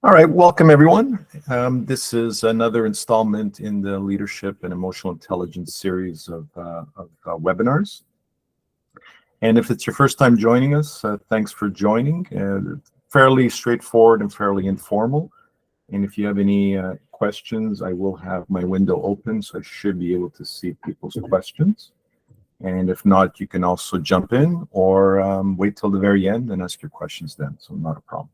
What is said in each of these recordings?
All right, welcome everyone. This is another installment in the Leadership and Emotional Intelligence series of webinars. And if it's your first time joining us, thanks for joining. Fairly straightforward and fairly informal. And if you have any questions, I will have my window open, so I should be able to see people's questions. And if not, you can also jump in or wait till the very end and ask your questions then, so not a problem.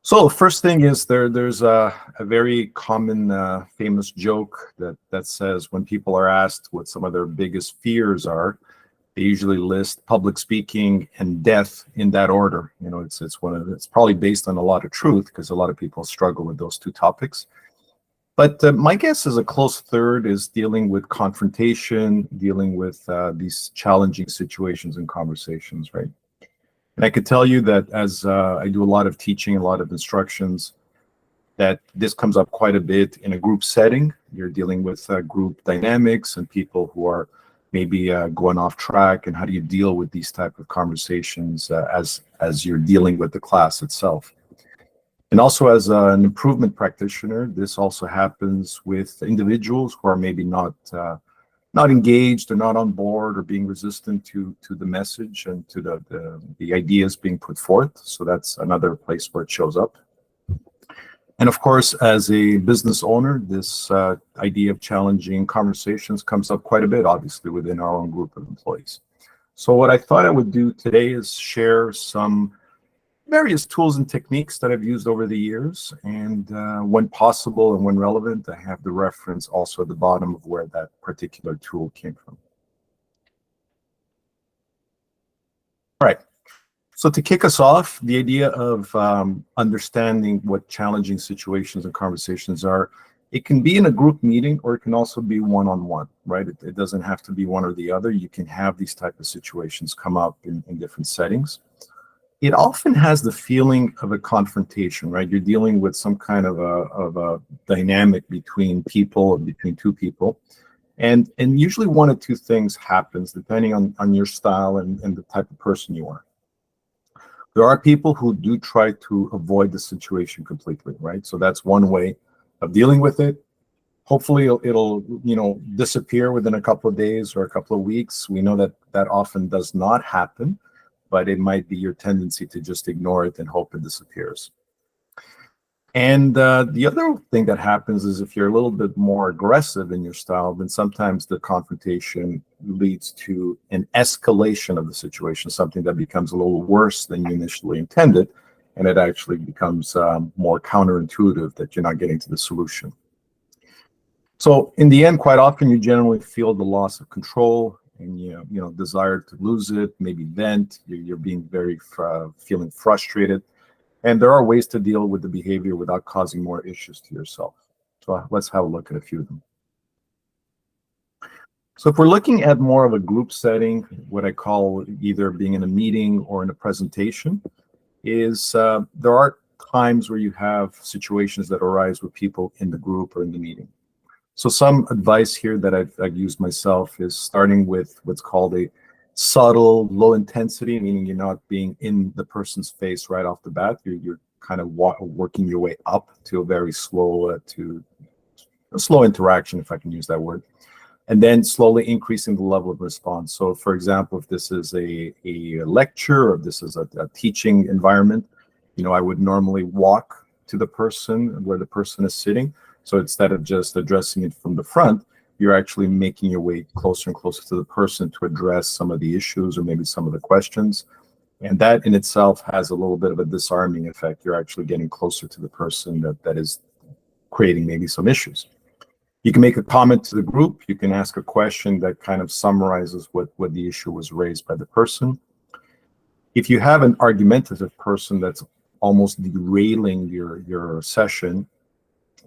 So first thing is there's a very common famous joke that says when people are asked what some of their biggest fears are, they usually list public speaking and death in that order. You know, it's probably based on a lot of truth because a lot of people struggle with those two topics. But my guess is a close third is dealing with confrontation, dealing with these challenging situations and conversations, right? And I could tell you that as I do a lot of teaching, a lot of instructions, that this comes up quite a bit in a group setting. You're dealing with group dynamics and people who are maybe going off track, and how do you deal with these type of conversations as you're dealing with the class itself. And also as an improvement practitioner, this also happens with individuals who are maybe not engaged or not on board or being resistant to the message and to the ideas being put forth. So that's another place where it shows up. And of course, as a business owner, this idea of challenging conversations comes up quite a bit, obviously, within our own group of employees. So what I thought I would do today is share some various tools and techniques that I've used over the years, and when possible and when relevant, I have the reference also at the bottom of where that particular tool came from. All right, so to kick us off, the idea of understanding what challenging situations and conversations are, it can be in a group meeting or it can also be one-on-one, right? It doesn't have to be one or the other. You can have these type of situations come up in different settings. It often has the feeling of a confrontation, right? You're dealing with some kind of a dynamic between people or between two people. And usually one of two things happens depending on your style and the type of person you are. There are people who do try to avoid the situation completely, right? So that's one way of dealing with it. Hopefully it'll disappear within a couple of days or a couple of weeks. We know that often does not happen, but it might be your tendency to just ignore it and hope it disappears. And the other thing that happens is if you're a little bit more aggressive in your style, then sometimes the confrontation leads to an escalation of the situation, something that becomes a little worse than you initially intended, and it actually becomes more counterintuitive that you're not getting to the solution. So in the end, quite often you generally feel the loss of control, and desire to lose it, maybe vent. You're being very feeling frustrated, and there are ways to deal with the behavior without causing more issues to yourself. So let's have a look at a few of them. So if we're looking at more of a group setting, what I call either being in a meeting or in a presentation, is there are times where you have situations that arise with people in the group or in the meeting. So some advice here that I've used myself is starting with what's called a subtle low intensity, meaning you're not being in the person's face right off the bat. You're kind of working your way up to a very slow interaction, if I can use that word, and then slowly increasing the level of response. So for example, if this is a lecture or if this is a teaching environment, I would normally walk to the person where the person is sitting. So instead of just addressing it from the front, you're actually making your way closer and closer to the person to address some of the issues or maybe some of the questions. And that in itself has a little bit of a disarming effect. You're actually getting closer to the person that is creating maybe some issues. You can make a comment to the group. You can ask a question that kind of summarizes what the issue was raised by the person. If you have an argumentative person that's almost derailing your session,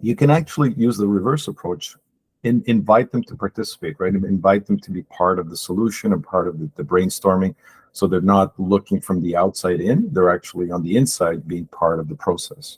you can actually use the reverse approach and invite them to participate, right? And invite them to be part of the solution and part of the brainstorming. So they're not looking from the outside in, they're actually on the inside being part of the process.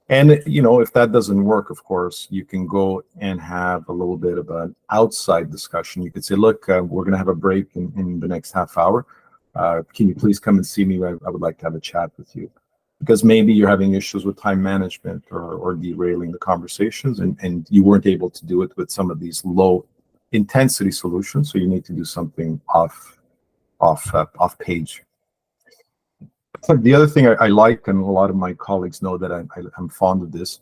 And, if that doesn't work, of course, you can go and have a little bit of an outside discussion. You could say, look, we're going to have a break in the next half hour. Can you please come and see me? I would like to have a chat with you. because maybe you're having issues with time management or derailing the conversations, and you weren't able to do it with some of these low intensity solutions. So you need to do something off page. The other thing I like, and a lot of my colleagues know that I'm fond of this,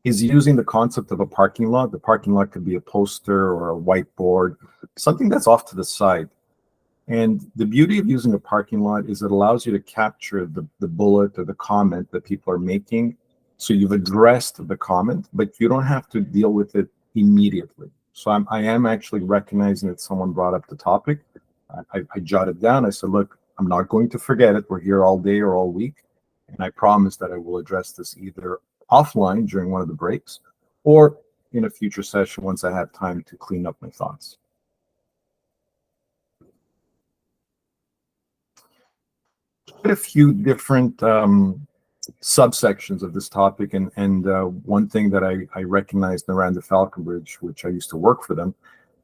is using the concept of a parking lot. The parking lot could be a poster or a whiteboard, something that's off to the side. And the beauty of using a parking lot is it allows you to capture the bullet or the comment that people are making. So you've addressed the comment, but you don't have to deal with it immediately. So I am actually recognizing that someone brought up the topic. I jotted down. I said, look, I'm not going to forget it. We're here all day or all week. And I promise that I will address this either offline during one of the breaks or in a future session once I have time to clean up my thoughts. Quite a few different subsections of this topic, and one thing that I recognized around the Falconbridge, which I used to work for them,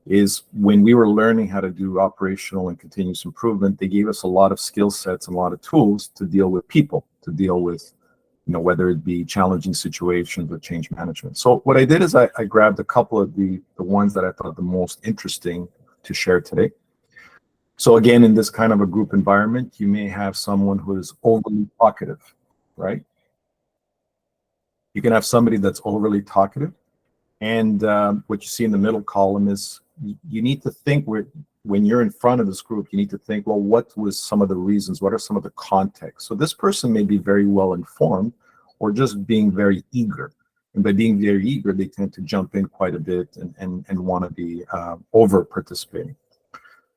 is when we were learning how to do operational and continuous improvement, they gave us a lot of skill sets and a lot of tools to deal with people, to deal with, whether it be challenging situations or change management. So what I did is I grabbed a couple of the ones that I thought the most interesting to share today. So again, in this kind of a group environment, you may have someone who is overly talkative, right? You can have somebody that's overly talkative. And what you see in the middle column is you need to think, when you're in front of this group, you need to think, well, what was some of the reasons? What are some of the context? So this person may be very well informed or just being very eager. And by being very eager, they tend to jump in quite a bit and want to be over participating.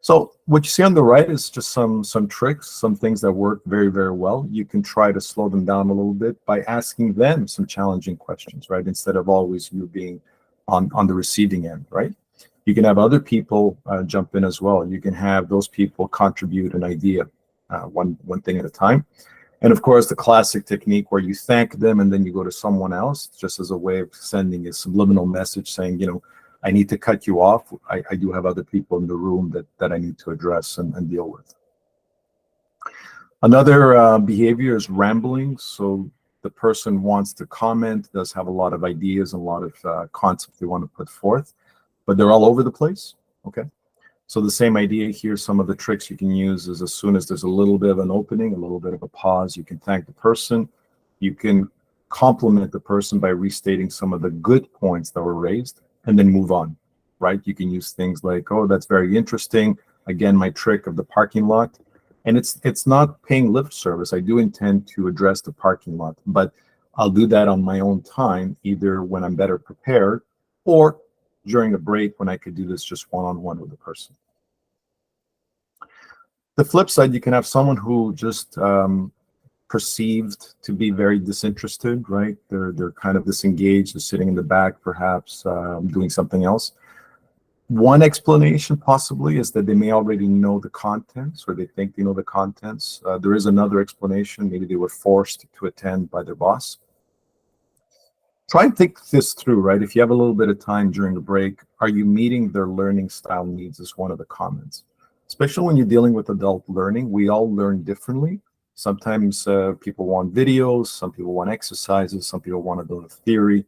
So what you see on the right is just some tricks, some things that work very, very well. You can try to slow them down a little bit by asking them some challenging questions, right? Instead of always you being on the receiving end, right? You can have other people jump in as well. You can have those people contribute an idea, one thing at a time. And of course, the classic technique where you thank them and then you go to someone else, just as a way of sending a subliminal message saying, I need to cut you off. I do have other people in the room that I need to address and deal with. Another behavior is rambling. So the person wants to comment, does have a lot of ideas and a lot of concepts they want to put forth, but they're all over the place, okay? So the same idea here, some of the tricks you can use is as soon as there's a little bit of an opening, a little bit of a pause, you can thank the person. You can compliment the person by restating some of the good points that were raised and then move on, right? You can use things like, oh, that's very interesting. Again, my trick of the parking lot. And it's not paying lip service. I do intend to address the parking lot, but I'll do that on my own time, either when I'm better prepared or during a break when I could do this just one-on-one with the person. The flip side, you can have someone who just perceived to be very disinterested, right? They're kind of disengaged, they're sitting in the back, perhaps doing something else. One explanation possibly is that they may already know the contents, or they think they know the contents. There is another explanation. Maybe they were forced to attend by their boss. Try and think this through, right? If you have a little bit of time during the break, are you meeting their learning style needs is one of the comments. Especially when you're dealing with adult learning, we all learn differently. Sometimes people want videos, some people want exercises, some people want to go to theory.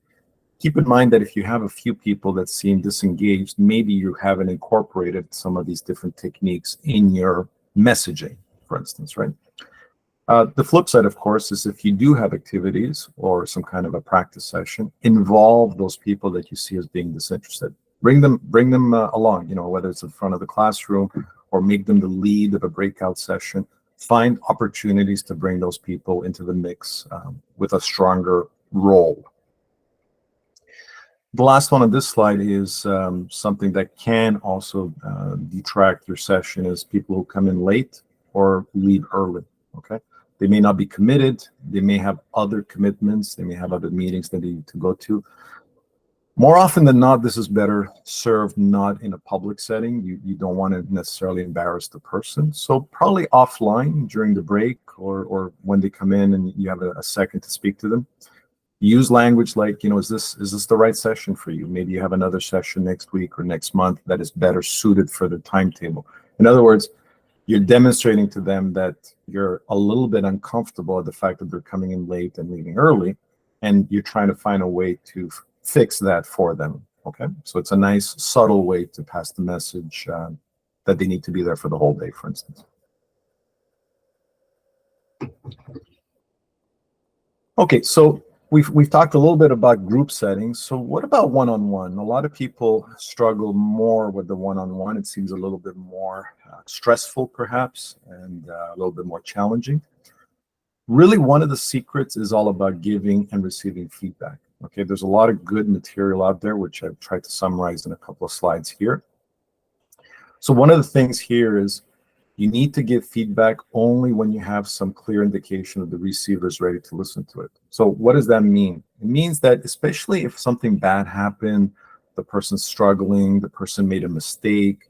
Keep in mind that if you have a few people that seem disengaged, maybe you haven't incorporated some of these different techniques in your messaging, for instance, right? The flip side, of course, is if you do have activities or some kind of a practice session, involve those people that you see as being disinterested. Bring them along, whether it's in front of the classroom or make them the lead of a breakout session. Find opportunities to bring those people into the mix with a stronger role. The last one on this slide is something that can also detract your session is people who come in late or leave early, okay? They may not be committed. They may have other commitments. They may have other meetings that they need to go to. More often than not, this is better served not in a public setting. You don't want to necessarily embarrass the person. So probably offline during the break or when they come in and you have a second to speak to them. Use language like, is this the right session for you? Maybe you have another session next week or next month that is better suited for the timetable. In other words, You're demonstrating to them that you're a little bit uncomfortable at the fact that they're coming in late and leaving early, and you're trying to find a way to fix that for them. Okay, so it's a nice subtle way to pass the message that they need to be there for the whole day, for instance. Okay, so we've talked a little bit about group settings. So what about one-on-one? A lot of people struggle more with the one-on-one. It seems a little bit more stressful, perhaps, and a little bit more challenging. Really, one of the secrets is all about giving and receiving feedback. Okay, there's a lot of good material out there, which I've tried to summarize in a couple of slides here. So one of the things here is you need to give feedback only when you have some clear indication that the receiver is ready to listen to it. So what does that mean? It means that especially if something bad happened, the person's struggling, the person made a mistake,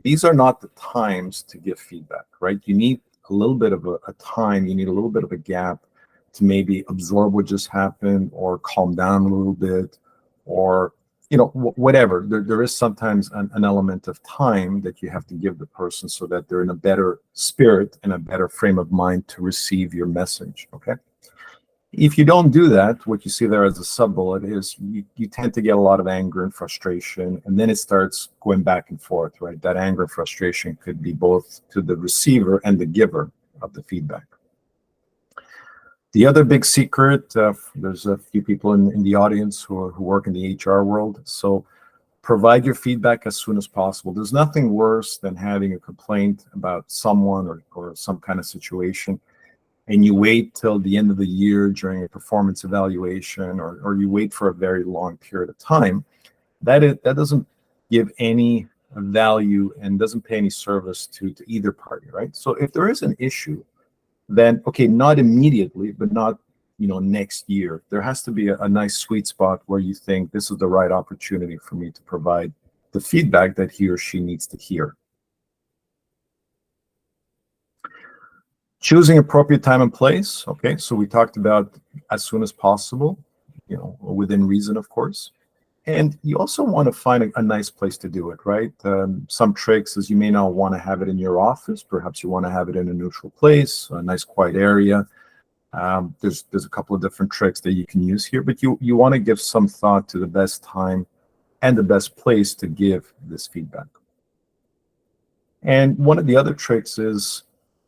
these are not the times to give feedback, right? You need a little bit of a time, you need a little bit of a gap to maybe absorb what just happened or calm down a little bit, or whatever. There is sometimes an element of time that you have to give the person so that they're in a better spirit and a better frame of mind to receive your message, okay? If you don't do that, what you see there as a sub-bullet is you tend to get a lot of anger and frustration, and then it starts going back and forth, right? That anger and frustration could be both to the receiver and the giver of the feedback. The other big secret, there's a few people in the audience who work in the HR world, so provide your feedback as soon as possible. There's nothing worse than having a complaint about someone or some kind of situation, and you wait till the end of the year during a performance evaluation, or you wait for a very long period of time. That doesn't give any value and doesn't pay any service to either party, right? So if there is an issue, then okay, not immediately, but not next year. There has to be a nice sweet spot where you think this is the right opportunity for me to provide the feedback that he or she needs to hear. Choosing appropriate time and place. Okay, so we talked about as soon as possible, within reason, of course. And you also want to find a nice place to do it, right? Some tricks is you may not want to have it in your office. Perhaps you want to have it in a neutral place, a nice quiet area. There's a couple of different tricks that you can use here, but you want to give some thought to the best time and the best place to give this feedback. And one of the other tricks is,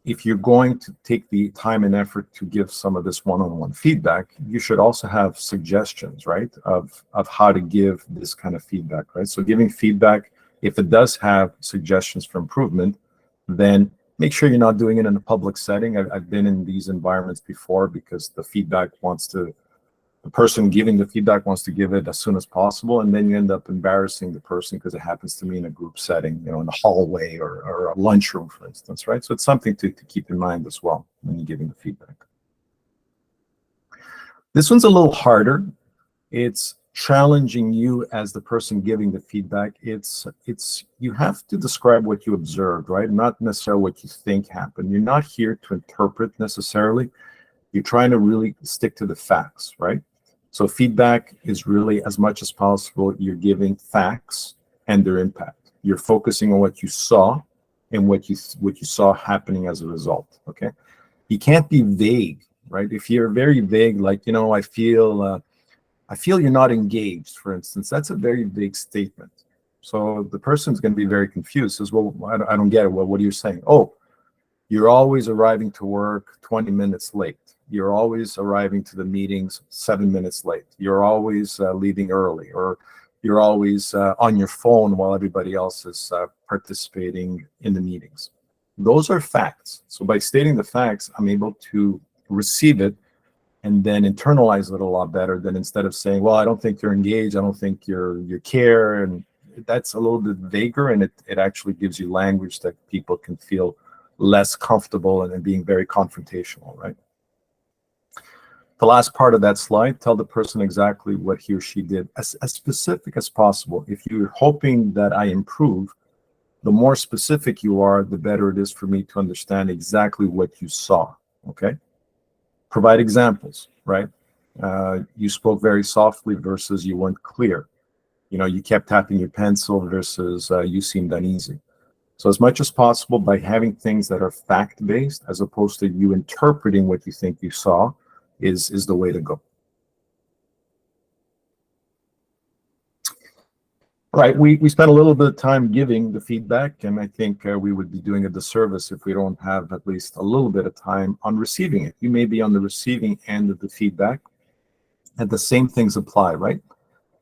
if you're going to take the time and effort to give some of this one-on-one feedback, you should also have suggestions, right, of how to give this kind of feedback, right? So giving feedback, if it does have suggestions for improvement, then make sure you're not doing it in a public setting. I've been in these environments before because the person giving the feedback wants to give it as soon as possible, and then you end up embarrassing the person because it happens to me in a group setting, in the hallway or a lunchroom, for instance, right? So it's something to keep in mind as well when you're giving the feedback. This one's a little harder. It's challenging you as the person giving the feedback. It's you have to describe what you observed, right? Not necessarily what you think happened. You're not here to interpret necessarily. You're trying to really stick to the facts, right? So feedback is really, as much as possible, you're giving facts and their impact. You're focusing on what you saw and what you saw happening as a result, okay? You can't be vague, right? If you're very vague, like, I feel you're not engaged, for instance, that's a very vague statement. So the person's going to be very confused, says, well, I don't get it. Well, what are you saying? Oh, you're always arriving to work 20 minutes late. You're always arriving to the meetings 7 minutes late. You're always leaving early, or you're always on your phone while everybody else is participating in the meetings. Those are facts. So by stating the facts, I'm able to receive it and then internalize it a lot better than instead of saying, well, I don't think you're engaged. I don't think you care. And that's a little bit vaguer, and it actually gives you language that people can feel less comfortable and being very confrontational, right? The last part of that slide, tell the person exactly what he or she did, as specific as possible. If you're hoping that I improve, the more specific you are, the better it is for me to understand exactly what you saw, okay? Provide examples, right? You spoke very softly versus you weren't clear. You kept tapping your pencil versus you seemed uneasy. So as much as possible, by having things that are fact-based as opposed to you interpreting what you think you saw is the way to go. Right, we spent a little bit of time giving the feedback, and I think we would be doing a disservice if we don't have at least a little bit of time on receiving it. You may be on the receiving end of the feedback, and the same things apply, right?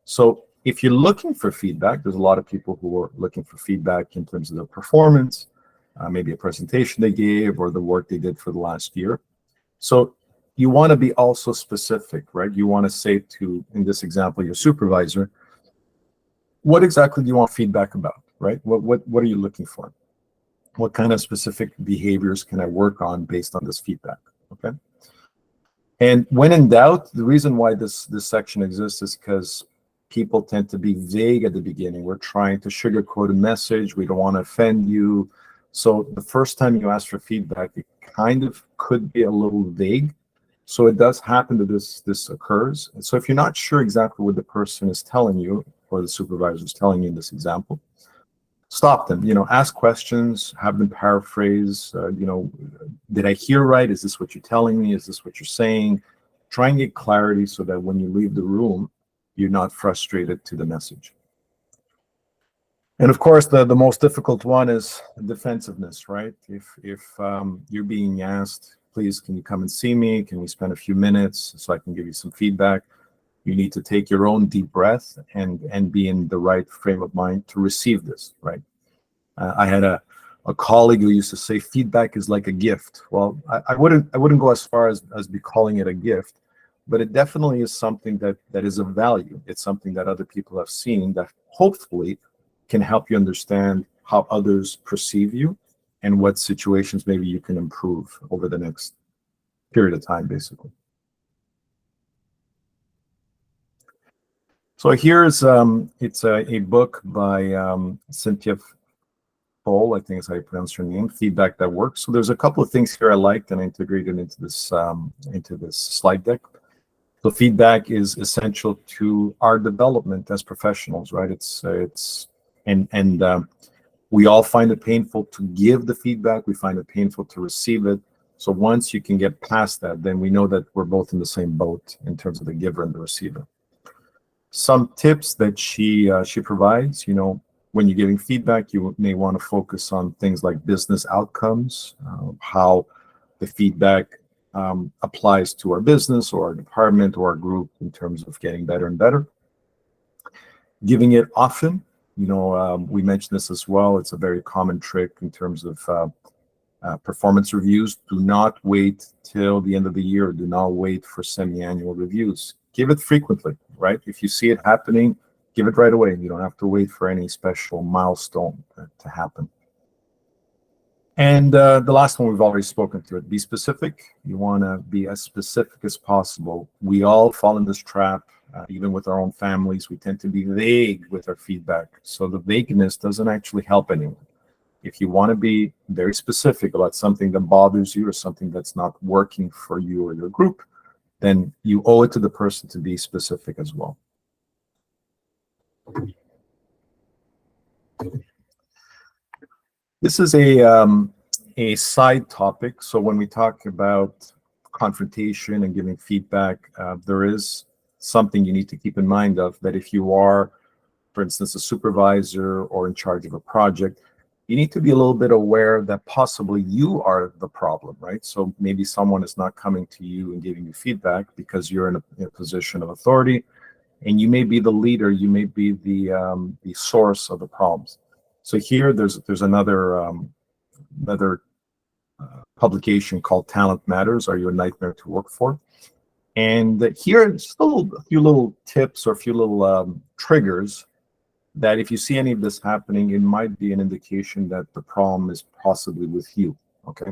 So if you're looking for feedback, there's a lot of people who are looking for feedback in terms of their performance, maybe a presentation they gave or the work they did for the last year. So you want to be also specific, right? You want to say to, in this example, your supervisor, what exactly do you want feedback about, right? What are you looking for? What kind of specific behaviors can I work on based on this feedback, okay? And when in doubt, the reason why this section exists is because people tend to be vague at the beginning. We're trying to sugarcoat a message. We don't want to offend you. So the first time you ask for feedback, it kind of could be a little vague. So it does happen that this occurs. And so if you're not sure exactly what the person is telling you, or the supervisor is telling you in this example, stop them, ask questions, have them paraphrase, did I hear right? Is this what you're telling me? Is this what you're saying? Try and get clarity so that when you leave the room, you're not frustrated to the message. And of course, the most difficult one is defensiveness, right? If you're being asked, please, can you come and see me? Can we spend a few minutes so I can give you some feedback? You need to take your own deep breath and be in the right frame of mind to receive this, right? I had a colleague who used to say feedback is like a gift. Well, I wouldn't go as far as be calling it a gift, but it definitely is something that is of value. It's something that other people have seen that hopefully can help you understand how others perceive you and what situations maybe you can improve over the next period of time, basically. So here's it's a book by Cynthia Paul, I think is how you pronounce her name, Feedback That Works. So there's a couple of things here I liked and I integrated into this slide deck. So feedback is essential to our development as professionals, right? We all find it painful to give the feedback. We find it painful to receive it. So once you can get past that, then we know that we're both in the same boat in terms of the giver and the receiver. Some tips that she provides, when you're giving feedback, you may want to focus on things like business outcomes, how the feedback applies to our business or our department or our group in terms of getting better and better. Giving it often, we mentioned this as well. It's a very common trick in terms of performance reviews. Do not wait till the end of the year. Do not wait for semi-annual reviews. Give it frequently, right? If you see it happening, give it right away. You don't have to wait for any special milestone to happen. And the last one, we've already spoken to it. Be specific. You want to be as specific as possible. We all fall in this trap, even with our own families. We tend to be vague with our feedback. So the vagueness doesn't actually help anyone. If you want to be very specific about something that bothers you or something that's not working for you or your group, then you owe it to the person to be specific as well. This is a side topic. So when we talk about confrontation and giving feedback, there is something you need to keep in mind of, that if you are, for instance, a supervisor or in charge of a project, you need to be a little bit aware that possibly you are the problem, right? So maybe someone is not coming to you and giving you feedback because you're in a position of authority, and you may be the leader, you may be the source of the problems. So here, there's another publication called Talent Matters. Are you a nightmare to work for? And here, just a few little tips or a few little triggers that if you see any of this happening, it might be an indication that the problem is possibly with you, okay?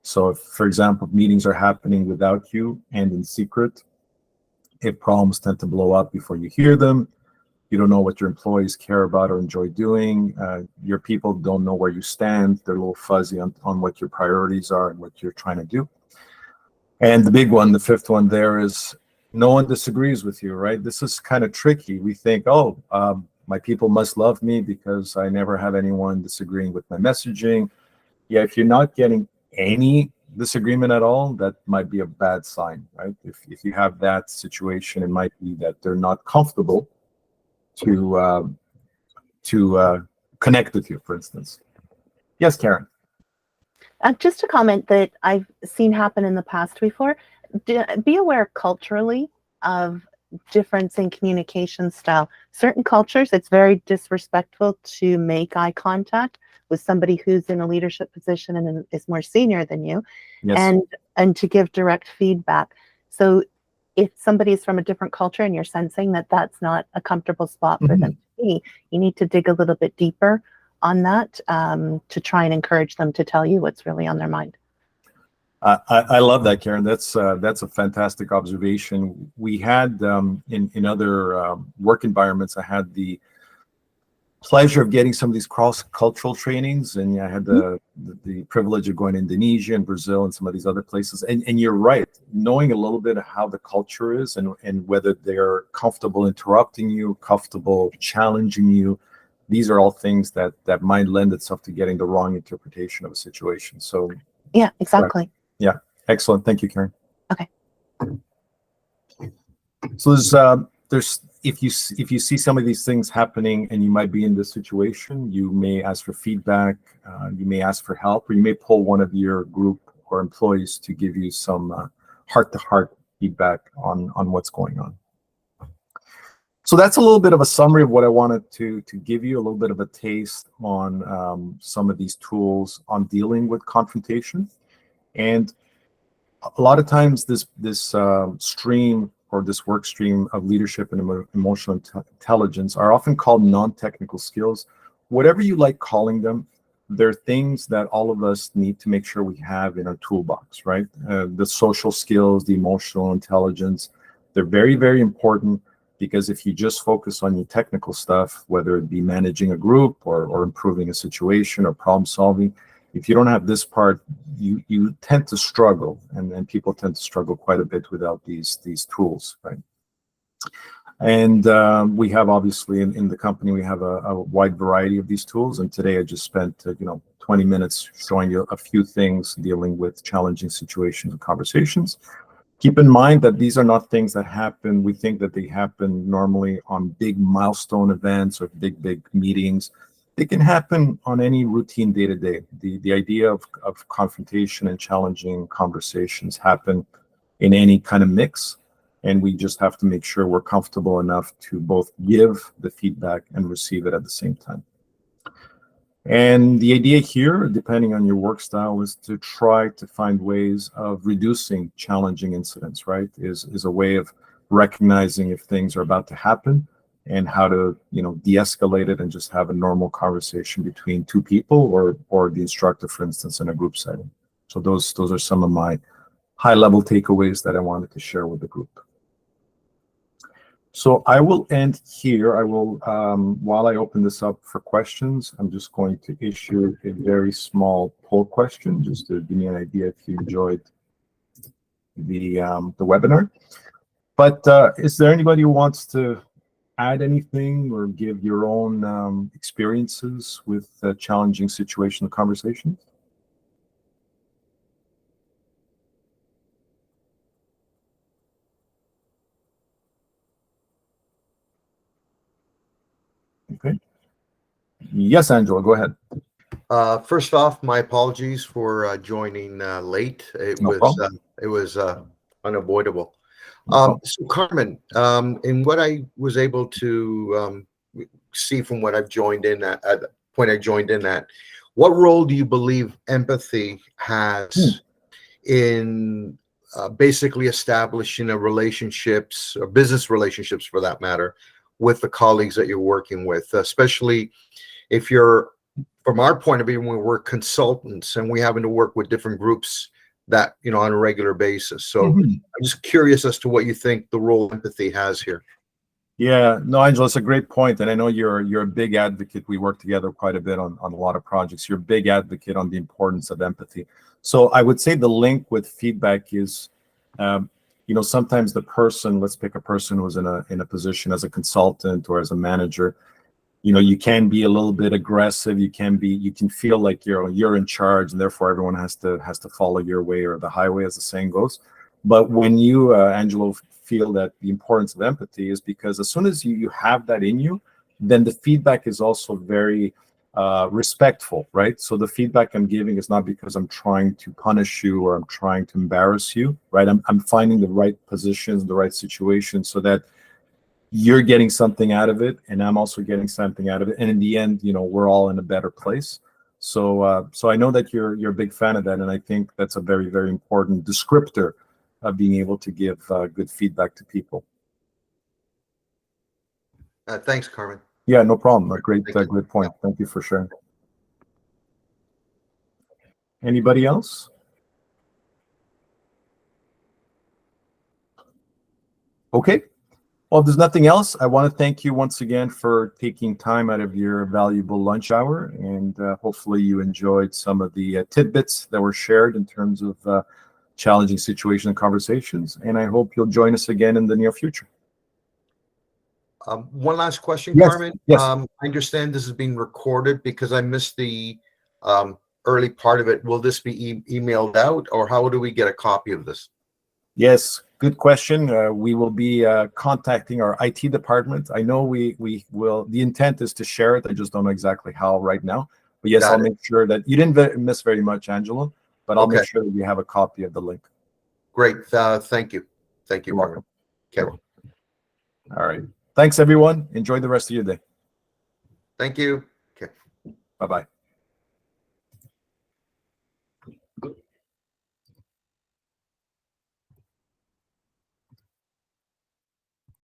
So if, for example, meetings are happening without you and in secret, if problems tend to blow up before you hear them, you don't know what your employees care about or enjoy doing, your people don't know where you stand, they're a little fuzzy on what your priorities are and what you're trying to do. And the big one, the fifth one there, is no one disagrees with you, right? This is kind of tricky. We think, my people must love me because I never have anyone disagreeing with my messaging. Yeah, if you're not getting any disagreement at all, that might be a bad sign, right? If you have that situation, it might be that they're not comfortable to connect with you, for instance. Yes, Karen. Just a comment that I've seen happen in the past before. Be aware culturally of difference in communication style. Certain cultures, it's very disrespectful to make eye contact with somebody who's in a leadership position and is more senior than you, Yes. and to give direct feedback. So if somebody is from a different culture and you're sensing that that's not a comfortable spot for them to be, you need to dig a little bit deeper on that, to try and encourage them to tell you what's really on their mind. I love that, Karen. That's a fantastic observation. We had in other work environments, I had the pleasure of getting some of these cross-cultural trainings, and I had the privilege of going to Indonesia and Brazil and some of these other places. And you're right, knowing a little bit of how the culture is and whether they're comfortable interrupting you, comfortable challenging you. These are all things that might lend itself to getting the wrong interpretation of a situation. So yeah, exactly. Right. Yeah, excellent. Thank you, Karen. Okay. So there's if you see some of these things happening and you might be in this situation, you may ask for feedback, you may ask for help, or you may pull one of your group or employees to give you some heart-to-heart feedback on what's going on. So that's a little bit of a summary of what I wanted to give you, a little bit of a taste on some of these tools on dealing with confrontation. And a lot of times this stream or this work stream of leadership and emotional intelligence are often called non-technical skills. Whatever you like calling them, they're things that all of us need to make sure we have in our toolbox, right? The social skills, the emotional intelligence, they're very, very important, because if you just focus on your technical stuff, whether it be managing a group or improving a situation or problem solving, if you don't have this part, you tend to struggle, and people tend to struggle quite a bit without these tools, right? And we have, obviously, in the company, we have a wide variety of these tools. And today I just spent 20 minutes showing you a few things dealing with challenging situations and conversations. Keep in mind that these are not things that happen. We think that they happen normally on big milestone events or big meetings. They can happen on any routine day-to-day. The idea of confrontation and challenging conversations happen in any kind of mix, and we just have to make sure we're comfortable enough to both give the feedback and receive it at the same time. And the idea here, depending on your work style, is to try to find ways of reducing challenging incidents, right? Is a way of recognizing if things are about to happen and how to, de-escalate it and just have a normal conversation between two people or the instructor, for instance, in a group setting. So those are some of my high-level takeaways that I wanted to share with the group. So I will end here. I will, while I open this up for questions, I'm just going to issue a very small poll question just to give me an idea if you enjoyed the webinar. But is there anybody who wants to add anything or give your own experiences with challenging situation conversations? Okay. Yes, Angela, go ahead. First off, my apologies for joining late. It was unavoidable. So Carmen, in what I was able to see from what I've joined in at the point I joined in at, what role do you believe empathy has in basically establishing relationships or business relationships, for that matter, with the colleagues that you're working with, especially if you're, from our point of view, when we're consultants and we having to work with different groups that, on a regular basis. So I'm just curious as to what you think the role empathy has here. Yeah, no, Angela, it's a great point. And I know you're a big advocate. We work together quite a bit on a lot of projects. You're a big advocate on the importance of empathy. So I would say the link with feedback is, sometimes the person, let's pick a person who's in a position as a consultant or as a manager, you can be a little bit aggressive. You can feel like you're in charge, and therefore everyone has to follow your way, or the highway, as the saying goes. But when you, Angelo, feel that the importance of empathy is because as soon as you have that in you, then the feedback is also very respectful, right? So the feedback I'm giving is not because I'm trying to punish you or I'm trying to embarrass you, right? I'm finding the right positions, the right situations, so that you're getting something out of it and I'm also getting something out of it, and in the end, we're all in a better place. So I know that you're a big fan of that, and I think that's a very, very important descriptor of being able to give good feedback to people. Thanks, Carmen. Yeah, no problem. A great Thank you. great point. Thank you for sharing. Anybody else? Okay. Well, if there's nothing else, I want to thank you once again for taking time out of your valuable lunch hour, and hopefully you enjoyed some of the tidbits that were shared in terms of challenging situations and conversations, and I hope you'll join us again in the near future. One last question, Yes, Carmen. yes. I understand this is being recorded because I missed the early part of it. Will this be emailed out, or how do we get a copy of this? Yes, good question. We will be contacting our IT department. I know we will. The intent is to share it. I just don't know exactly how right now. But yes, I'll make sure that you didn't miss very much, Angelo. But I'll make sure that you have a copy of the link. Great. Thank you. Thank you, You're Carmen. welcome. Okay. All right. Thanks, everyone. Enjoy the rest of your day. Thank you. Okay. Bye-bye.